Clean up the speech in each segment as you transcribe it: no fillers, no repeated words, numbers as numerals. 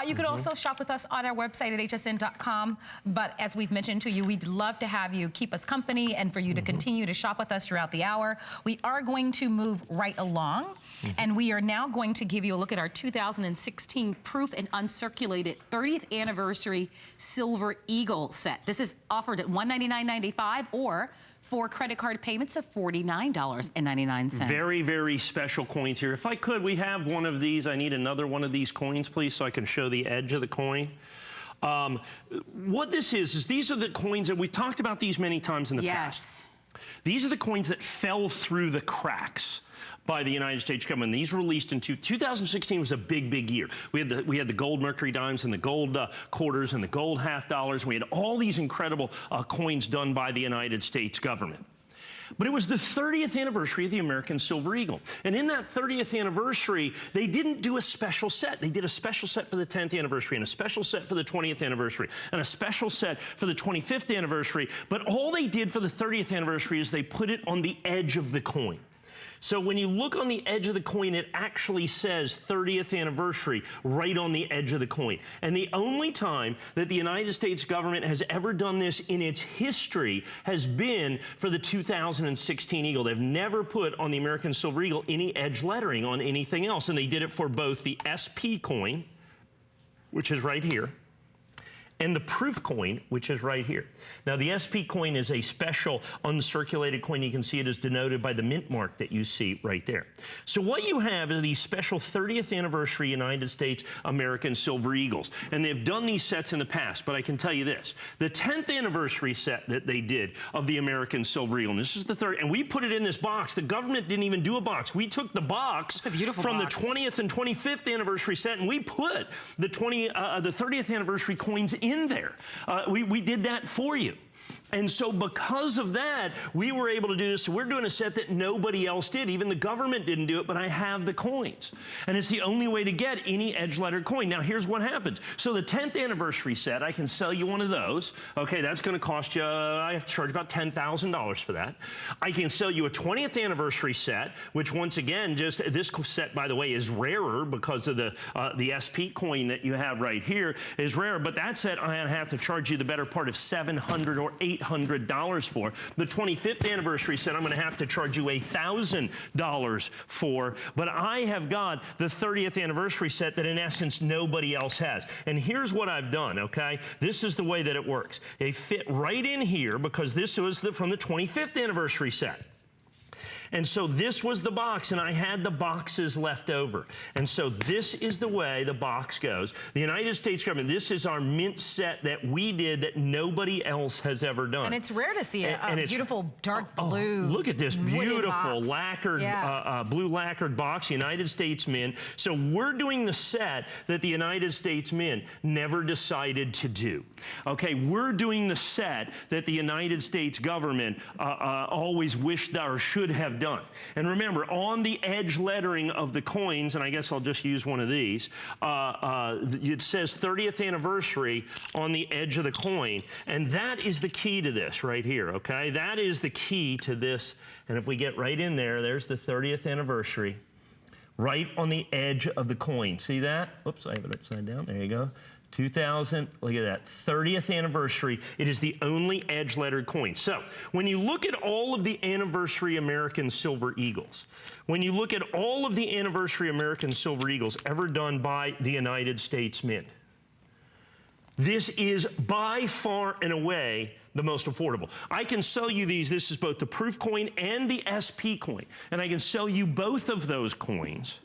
You could also shop with us on our website at hsn.com. But as we've mentioned to you, we'd love to have you keep us company and for you to continue to shop with us throughout the hour. We are going to move right along. And we are now going to give you a look at our 2016 Proof and Uncirculated 30th Anniversary Silver Eagle set. This is offered at $199.95 or for credit card payments of $49.99. Very, very special coins here. If I could, we have one of these. I need another one of these coins, please, so I can show the edge of the coin. What this is these are the coins, and we've talked about these many times in the past. These are the coins that fell through the cracks by the United States government. These were released in 2016 was a big, big year. We had the gold mercury dimes and the gold quarters and the gold half dollars. We had all these incredible coins done by the United States government. But it was the 30th anniversary of the American Silver Eagle. And in that 30th anniversary, they didn't do a special set. They did a special set for the 10th anniversary and a special set for the 20th anniversary and a special set for the 25th anniversary. But all they did for the 30th anniversary is they put it on the edge of the coin. So when you look on the edge of the coin, it actually says 30th anniversary right on the edge of the coin. And the only time that the United States government has ever done this in its history has been for the 2016 Eagle. They've never put on the American Silver Eagle any edge lettering on anything else. And they did it for both the SP coin, which is right here, and the proof coin, which is right here. Now, the SP coin is a special uncirculated coin. You can see it is denoted by the mint mark that you see right there. So what you have is these special 30th anniversary United States American Silver Eagles. And they've done these sets in the past, but I can tell you this. The 10th anniversary set that they did of the American Silver Eagle, and this is the 30th, and we put it in this box. The government didn't even do a box. We took the box from the 20th and 25th anniversary set, and we put the 30th anniversary coins in there. We did that for you. And so because of that, we were able to do this. So we're doing a set that nobody else did. Even the government didn't do it, but I have the coins. And it's the only way to get any edge-lettered coin. Now, here's what happens. So the 10th anniversary set, I can sell you one of those. Okay, that's going to cost you, I have to charge about $10,000 for that. I can sell you a 20th anniversary set, which once again, just this set, by the way, is rarer because of the SP coin that you have right here is rare. But that set, I have to charge you the better part of $700 or $800 for. The 25th anniversary set, I'm going to have to charge you $1,000 for, but I have got the 30th anniversary set that in essence nobody else has. And here's what I've done, okay? This is the way that it works. They fit right in here because this was from the 25th anniversary set. And so this was the box, and I had the boxes left over. And so this is the way the box goes. The United States government, this is our mint set that we did that nobody else has ever done. And it's rare to see a beautiful dark blue. Look at this beautiful lacquered, blue lacquered box, United States Mint. So we're doing the set that the United States Mint never decided to do. Okay, we're doing the set that the United States government always wished or should have done. And remember, on the edge lettering of the coins, and I guess I'll just use one of these, it says 30th anniversary on the edge of the coin, and that is the key to this right here, okay? That is the key to this, and if we get right in there, there's the 30th anniversary, right on the edge of the coin. See that? Oops, I have it upside down. There you go. 2000, look at that, 30th anniversary. It is the only edge-lettered coin. So when you look at all of the anniversary American Silver Eagles, when you look at all of the anniversary American Silver Eagles ever done by the United States Mint, this is by far and away the most affordable. I can sell you these. This is both the proof coin and the SP coin. And I can sell you both of those coins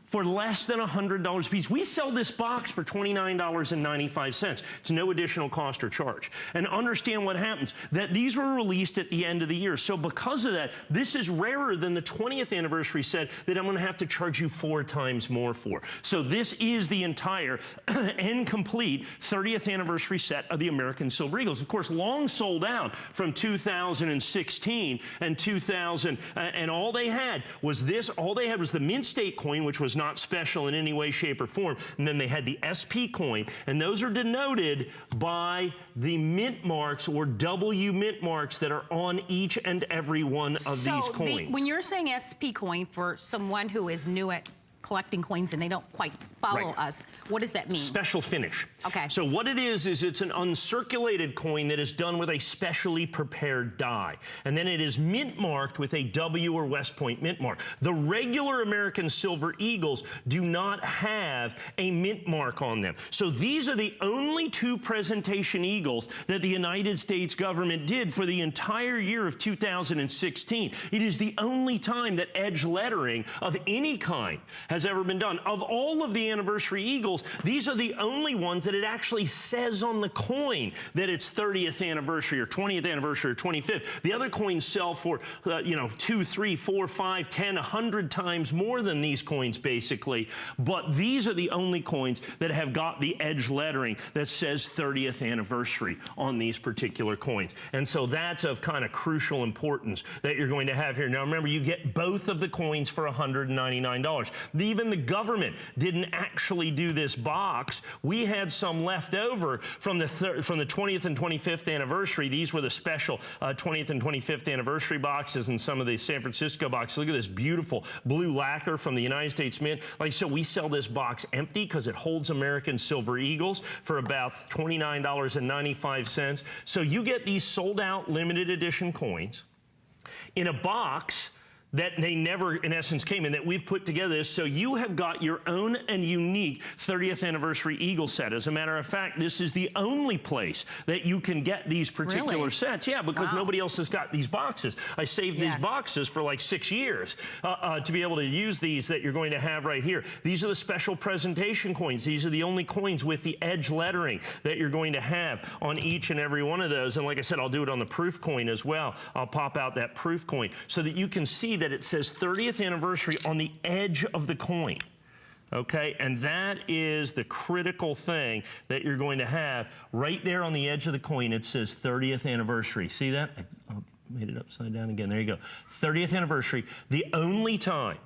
for less than $100 a piece. We sell this box for $29.95. It's no additional cost or charge. And understand what happens, that these were released at the end of the year. So because of that, this is rarer than the 20th anniversary set that I'm gonna have to charge you 4 times more for. So this is the entire and complete 30th anniversary set of the American Silver Eagles. Of course, long sold out from 2016 and 2000, and all they had was this, all they had was the Mint State coin, which was not special in any way, shape, or form. And then they had the SP coin, and those are denoted by the mint marks or W mint marks that are on each and every one of these coins. When you're saying SP coin, for someone who is new at collecting coins and they don't quite follow us. What does that mean? Special finish. Okay. So what it is it's an uncirculated coin that is done with a specially prepared die. And then it is mint marked with a W or West Point mint mark. The regular American Silver Eagles do not have a mint mark on them. So these are the only two presentation Eagles that the United States government did for the entire year of 2016. It is the only time that edge lettering of any kind has ever been done. Of all of the anniversary Eagles, these are the only ones that it actually says on the coin that it's 30th anniversary or 20th anniversary or 25th. The other coins sell for, 2, 3, 4, 5, 10, 100 times more than these coins, basically. But these are the only coins that have got the edge lettering that says 30th anniversary on these particular coins. And so that's of kind of crucial importance that you're going to have here. Now, remember, you get both of the coins for $199. Even the government didn't actually do this box. We had some left over from the 20th and 25th anniversary. These were the special 20th and 25th anniversary boxes and some of the San Francisco boxes. Look at this beautiful blue lacquer from the United States Mint. Like I said, we sell this box empty because it holds American Silver Eagles for about $29.95. So you get these sold out limited edition coins in a box that they never, in essence, came in, that we've put together this, so you have got your own and unique 30th anniversary Eagle set. As a matter of fact, this is the only place that you can get these particular sets. Yeah, because nobody else has got these boxes. I saved these boxes for like 6 years to be able to use these that you're going to have right here. These are the special presentation coins. These are the only coins with the edge lettering that you're going to have on each and every one of those. And like I said, I'll do it on the proof coin as well. I'll pop out that proof coin so that you can see that it says 30th anniversary on the edge of the coin. Okay, and that is the critical thing that you're going to have right there on the edge of the coin. It says 30th anniversary. See that? I made it upside down again. There you go. 30th anniversary. The only time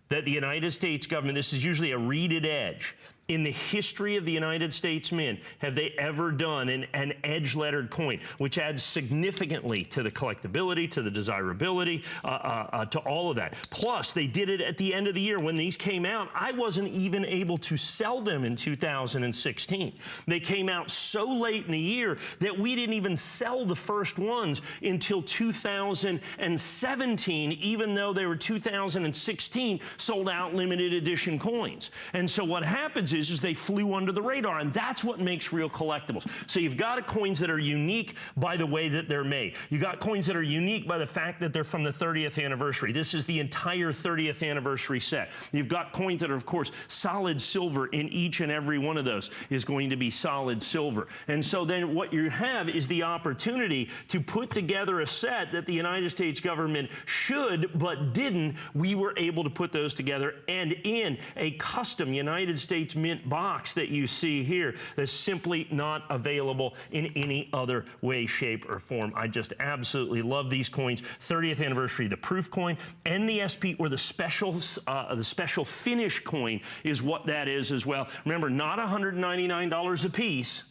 that the United States government, this is usually a reeded edge, in the history of the United States Mint have they ever done an edge-lettered coin, which adds significantly to the collectability, to the desirability, to all of that. Plus, they did it at the end of the year. When these came out, I wasn't even able to sell them in 2016. They came out so late in the year that we didn't even sell the first ones until 2017, even though they were 2016 sold out limited edition coins. And so what happens is they flew under the radar, and that's what makes real collectibles. So you've got coins that are unique by the way that they're made. You got coins that are unique by the fact that they're from the 30th anniversary. This is the entire 30th anniversary set. You've got coins that are, of course, solid silver. In each and every one of those is going to be solid silver. And so then what you have is the opportunity to put together a set that the United States government should but didn't. We were able to put those together, and in a custom United States Mint box that you see here that's simply not available in any other way, shape, or form. I just absolutely love these coins. 30th anniversary, the proof coin, and the SP, or the special finish coin is what that is as well. Remember, not $199 a piece.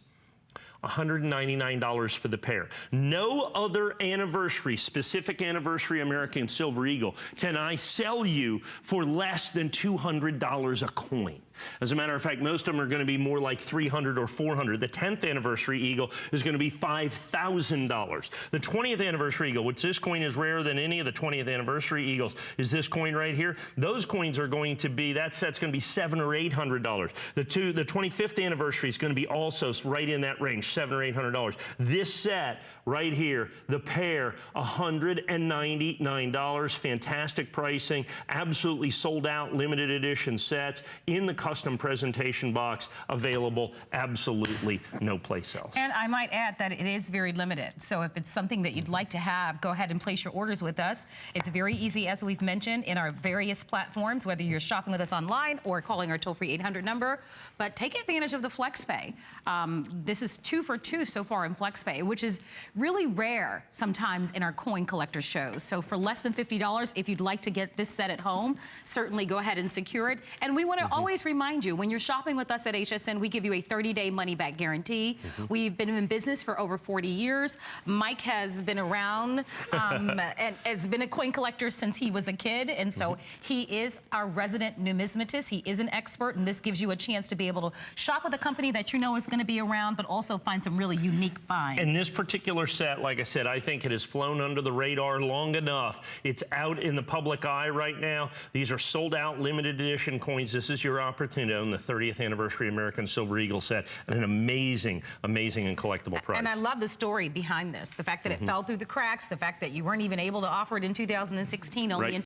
$199 for the pair. No other anniversary, specific anniversary American Silver Eagle, can I sell you for less than $200 a coin. As a matter of fact, most of them are going to be more like $300 or $400. The 10th anniversary Eagle is going to be $5,000. The 20th anniversary Eagle, which this coin is rarer than any of the 20th anniversary Eagles, is this coin right here. Those coins are going to be, that set's going to be $700 or $800. The 25th anniversary is going to be also right in that range, $700 or $800. This set right here, the pair, $199. Fantastic pricing, absolutely sold out limited edition sets in the custom presentation box, available absolutely no place else. And I might add that it is very limited. So if it's something that you'd like to have, go ahead and place your orders with us. It's very easy, as we've mentioned, in our various platforms, whether you're shopping with us online or calling our toll-free 800 number. But take advantage of the FlexPay. This is 2 for 2 so far in FlexPay, which is really rare sometimes in our coin collector shows. So for less than $50, if you'd like to get this set at home, certainly go ahead and secure it. And we want to always remind you, when you're shopping with us at HSN, we give you a 30-day money-back guarantee. We've been in business for over 40 years. Mike has been around and has been a coin collector since he was a kid, and so he is our resident numismatist. He is an expert, and this gives you a chance to be able to shop with a company that you know is going to be around, but also find some really unique finds. And this particular set, like I said, I think it has flown under the radar long enough. It's out in the public eye right now. These are sold out, limited edition coins. This is your opportunity to own the 30th anniversary American Silver Eagle set at an amazing, amazing and collectible price. And I love the story behind this. The fact that it fell through the cracks, the fact that you weren't even able to offer it in 2016, only in